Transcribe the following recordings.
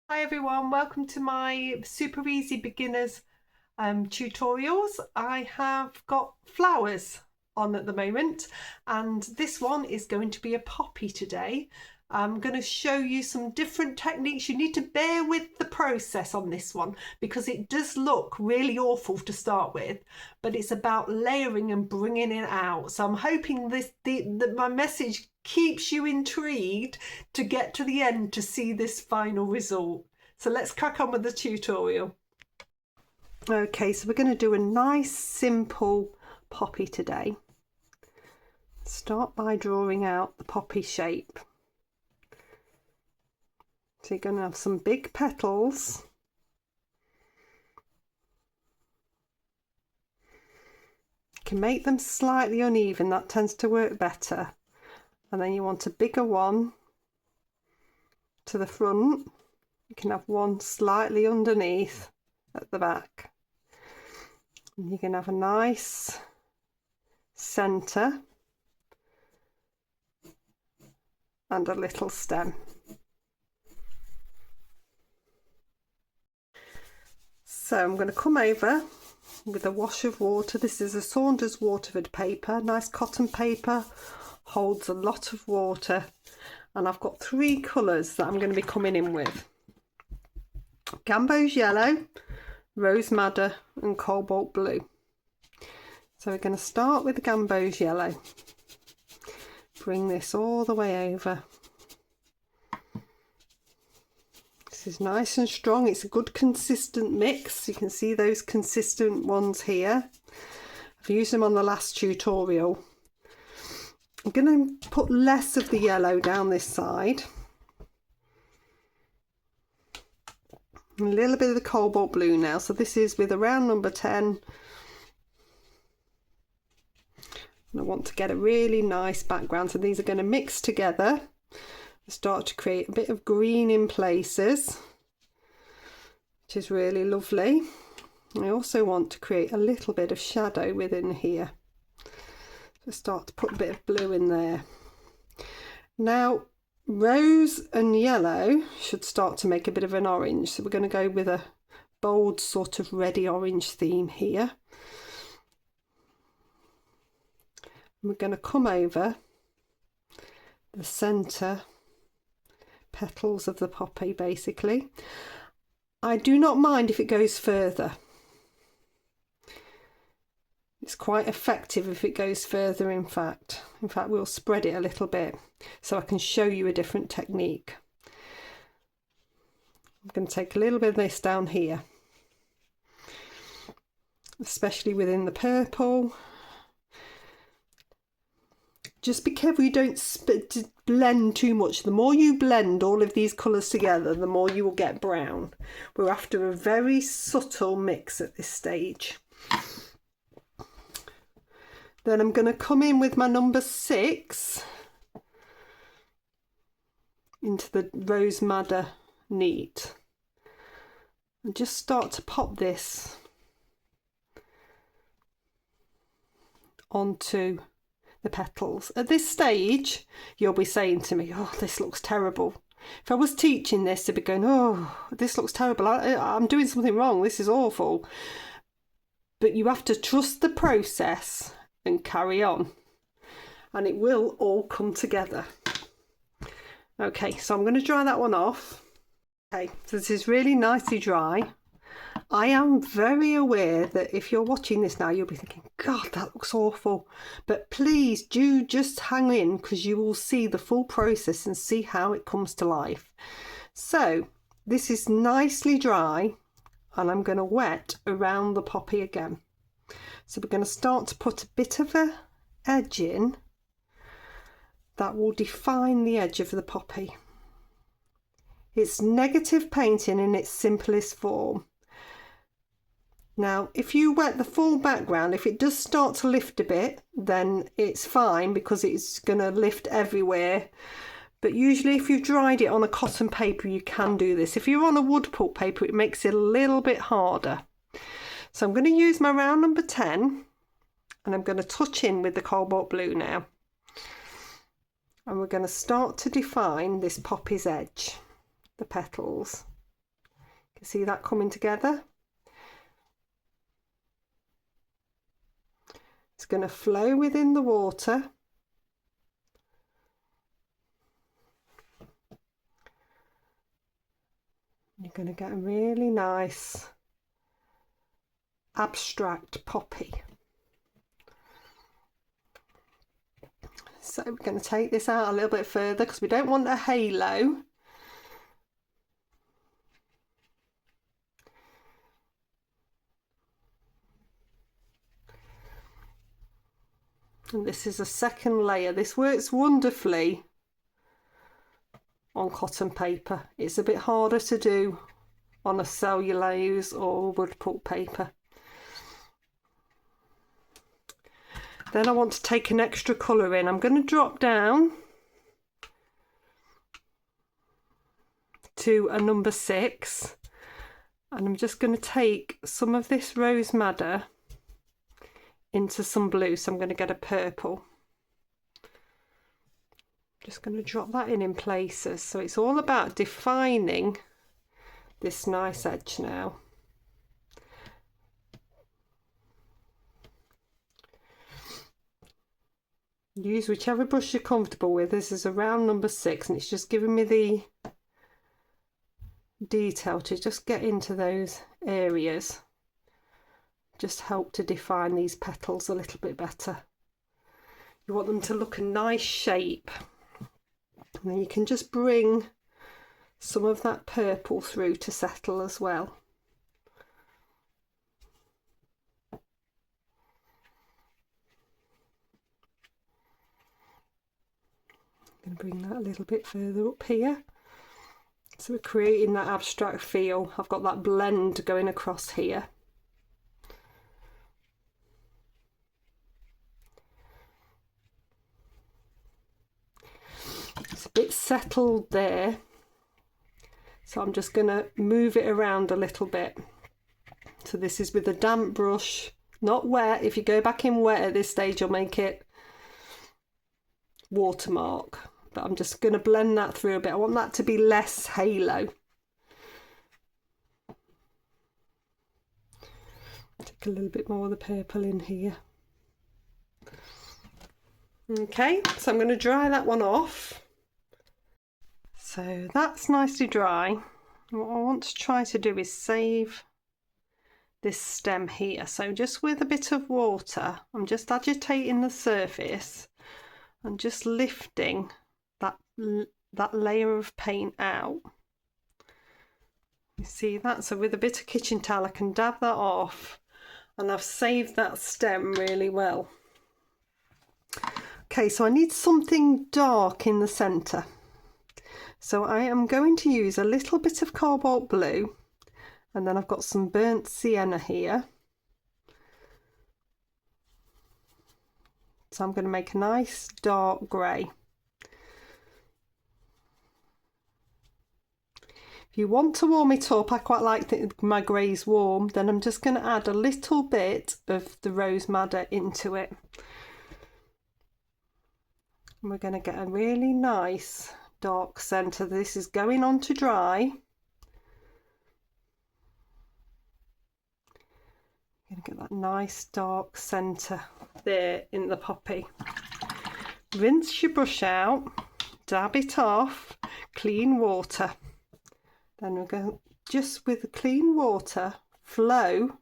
Hi everyone, welcome to my super easy beginners tutorials. I have got flowers on at the moment and this one is going to be a poppy today. I'm going to show you some different techniques. You need to bear with the process on this one because it does look really awful to start with, but it's about layering and bringing it out. So I'm hoping that my message keeps you intrigued to get to the end to see this final result. So let's crack on with the tutorial. Okay, so we're going to do a nice simple poppy today. Start by drawing out the poppy shape. So you're going to have some big petals. You can make them slightly uneven, that tends to work better. And then you want a bigger one to the front. You can have one slightly underneath at the back. And you can have a nice centre and a little stem. So I'm going to come over with a wash of water. This is a Saunders Waterford paper, nice cotton paper, holds a lot of water, and I've got three colours that I'm going to be coming in with: Gamboge yellow, rose madder and cobalt blue. So we're going to start with the Gamboge yellow. Bring this all the way over. This is nice and strong. It's a good consistent mix. You can see those consistent ones here. I've used them on the last tutorial. I'm going to put less of the yellow down this side. A little bit of the cobalt blue now. So this is with a round number 10. And I want to get a really nice background. So these are going to mix together. Start to create a bit of green in places, which is really lovely. I also want to create a little bit of shadow within here. So start to put a bit of blue in there. Now rose and yellow should start to make a bit of an orange, so we're going to go with a bold sort of reddy orange theme here. And we're going to come over the centre petals of the poppy basically. I do not mind if it goes further. It's quite effective if it goes further, in fact. We'll spread it a little bit so I can show you a different technique. I'm going to take a little bit of this down here, especially within the purple. Just be careful you don't blend too much. The more you blend all of these colours together, the more you will get brown. We're after a very subtle mix at this stage. Then I'm going to come in with my number 6 into the rose madder neat and just start to pop this onto the petals. At this stage you'll be saying to me, oh, this looks terrible. If I was teaching this, I'd be going, oh, this looks terrible, I'm doing something wrong, this is awful. But you have to trust the process and carry on, and it will all come together. Okay, so I'm going to dry that one off. Okay, so this is really nicely dry. I am very aware that if you're watching this now, you'll be thinking, God, that looks awful. But please do just hang in, because you will see the full process and see how it comes to life. So this is nicely dry, and I'm going to wet around the poppy again. So we're going to start to put a bit of an edge in that will define the edge of the poppy. It's negative painting in its simplest form. Now, if you wet the full background, if it does start to lift a bit, then it's fine because it's going to lift everywhere. But usually if you've dried it on a cotton paper, you can do this. If you're on a wood pulp paper, it makes it a little bit harder. So I'm going to use my round number 10 and I'm going to touch in with the cobalt blue now. And we're going to start to define this poppy's edge, the petals. You can see that coming together. It's going to flow within the water. You're going to get a really nice abstract poppy. So we're going to take this out a little bit further because we don't want a halo. And this is a second layer. This works wonderfully on cotton paper. It's a bit harder to do on a cellulose or wood pulp paper. Then I want to take an extra colour in. I'm going to drop down to a number 6, and I'm just going to take some of this rose madder into some blue. So I'm going to get a purple. Just going to drop that in places. So it's all about defining this nice edge now. Use whichever brush you're comfortable with. This is a round number 6, and it's just giving me the detail to just get into those areas. Just help to define these petals a little bit better. You want them to look a nice shape. And then you can just bring some of that purple through to settle as well. I'm going to bring that a little bit further up here. So we're creating that abstract feel. I've got that blend going across here. It's a bit settled there. So I'm just going to move it around a little bit. So this is with a damp brush, not wet. If you go back in wet at this stage, you'll make it watermark. But I'm just going to blend that through a bit. I want that to be less halo. Take a little bit more of the purple in here. Okay, so I'm going to dry that one off. So that's nicely dry. What I want to try to do is save this stem here. So just with a bit of water, I'm just agitating the surface and just lifting that layer of paint out. You see that? So with a bit of kitchen towel I can dab that off, and I've saved that stem really well. Okay, so I need something dark in the centre. So I am going to use a little bit of cobalt blue, and then I've got some burnt sienna here. So I'm going to make a nice dark grey. If you want to warm it up, I quite like my greys warm, then I'm just going to add a little bit of the rose madder into it. And we're going to get a really nice dark centre. This is going on to dry. You're going to get that nice dark centre there in the poppy. Rinse your brush out, dab it off, clean water. Then we're going just with the clean water, flow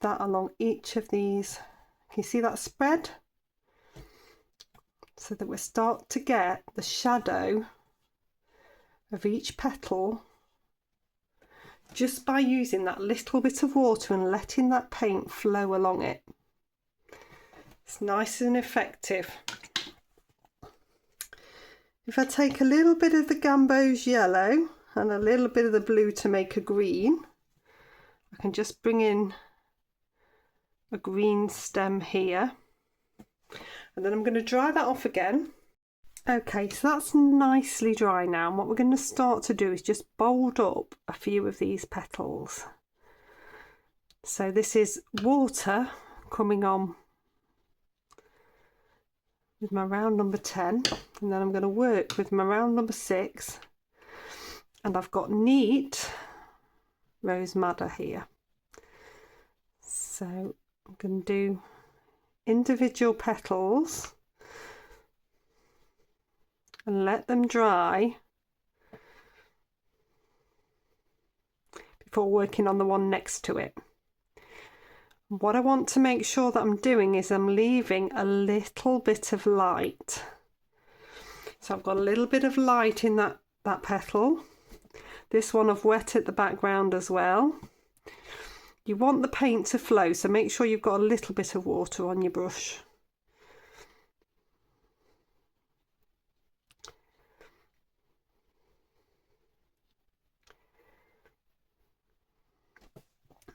that along each of these. Can you see that spread? So that we start to get the shadow of each petal just by using that little bit of water and letting that paint flow along it. It's nice and effective. If I take a little bit of the gamboge yellow and a little bit of the blue to make a green, I can just bring in a green stem here. And then I'm going to dry that off again. Okay, so that's nicely dry now. And what we're going to start to do is just bold up a few of these petals. So this is water coming on with my round number 10, and then I'm going to work with my round number 6, and I've got neat rose madder here. So I'm going to do individual petals and let them dry before working on the one next to it. What I want to make sure that I'm doing is I'm leaving a little bit of light. So I've got a little bit of light in that petal. This one I've wetted the background as well. You want the paint to flow, so make sure you've got a little bit of water on your brush.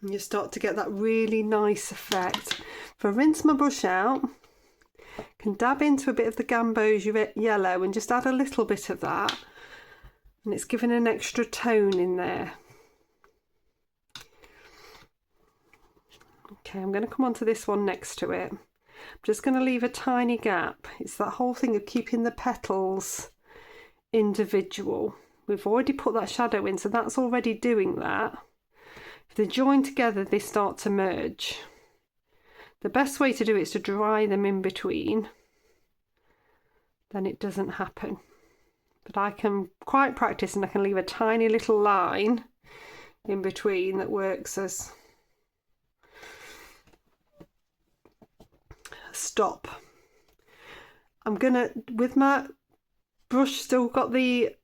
And you start to get that really nice effect. If I rinse my brush out, I can dab into a bit of the Gamboge yellow and just add a little bit of that. And it's giving an extra tone in there. Okay, I'm going to come on to this one next to it. I'm just going to leave a tiny gap. It's that whole thing of keeping the petals individual. We've already put that shadow in, so that's already doing that. If they join together, they start to merge. The best way to do it is to dry them in between. Then it doesn't happen. But I can quite practice, and I can leave a tiny little line in between that works as a stop. I'm gonna, with my brush still got the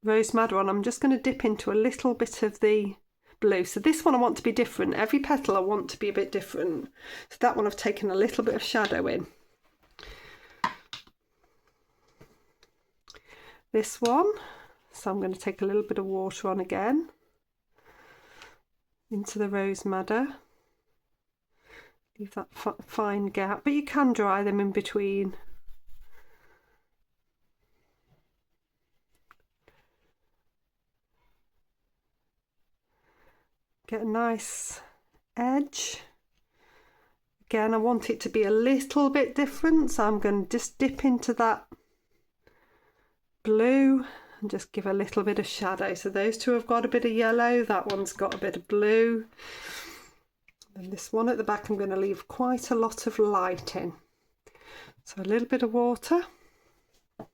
rose madder on, I'm just going to dip into a little bit of the blue. So this one I want to be different. Every petal I want to be a bit different. So that one I've taken a little bit of shadow in. This one, so I'm going to take a little bit of water on again into the rose madder. Leave that fine gap, but you can dry them in between. Get a nice edge. Again, I want it to be a little bit different, so I'm going to just dip into that blue and just give a little bit of shadow. So those two have got a bit of yellow, that one's got a bit of blue. And this one at the back I'm going to leave quite a lot of light in. So a little bit of water. Come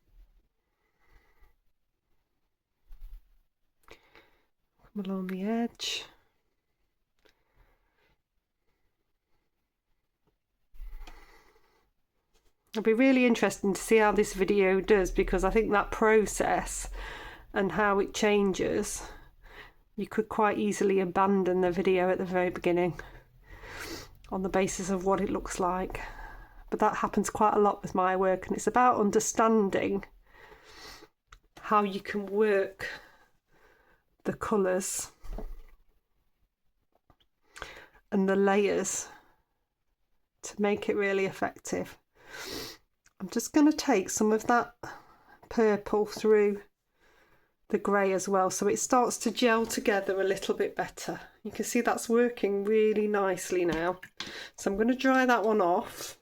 along the edge. It'll be really interesting to see how this video does, because I think that process and how it changes, you could quite easily abandon the video at the very beginning on the basis of what it looks like. But that happens quite a lot with my work, and it's about understanding how you can work the colours and the layers to make it really effective. I'm just going to take some of that purple through the grey as well, so it starts to gel together a little bit better. You can see that's working really nicely now. So I'm going to dry that one off.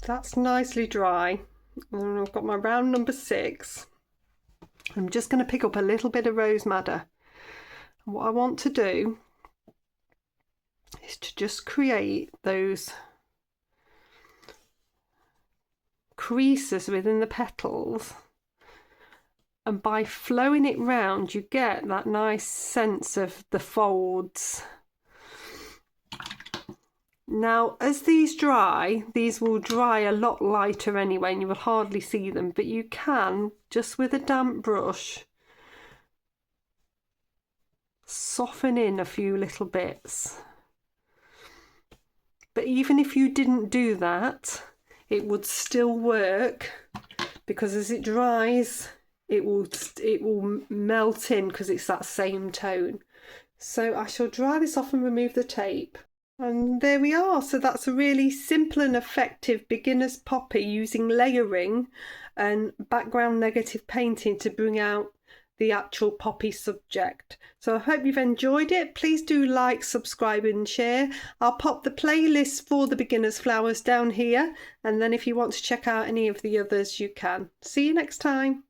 That's nicely dry. And I've got my round number 6. I'm just going to pick up a little bit of rose madder. And what I want to do is to just create those creases within the petals, and by flowing it round you get that nice sense of the folds. Now as these dry, these will dry a lot lighter anyway and you will hardly see them, but you can just with a damp brush soften in a few little bits. But even if you didn't do that, it would still work, because as it dries it will melt in, because it's that same tone. So I shall dry this off and remove the tape. And there we are. So that's a really simple and effective beginner's poppy using layering and background negative painting to bring out the actual poppy subject. So I hope you've enjoyed it. Please do like, subscribe and share. I'll pop the playlist for the beginner's flowers down here, and then if you want to check out any of the others you can. See you next time.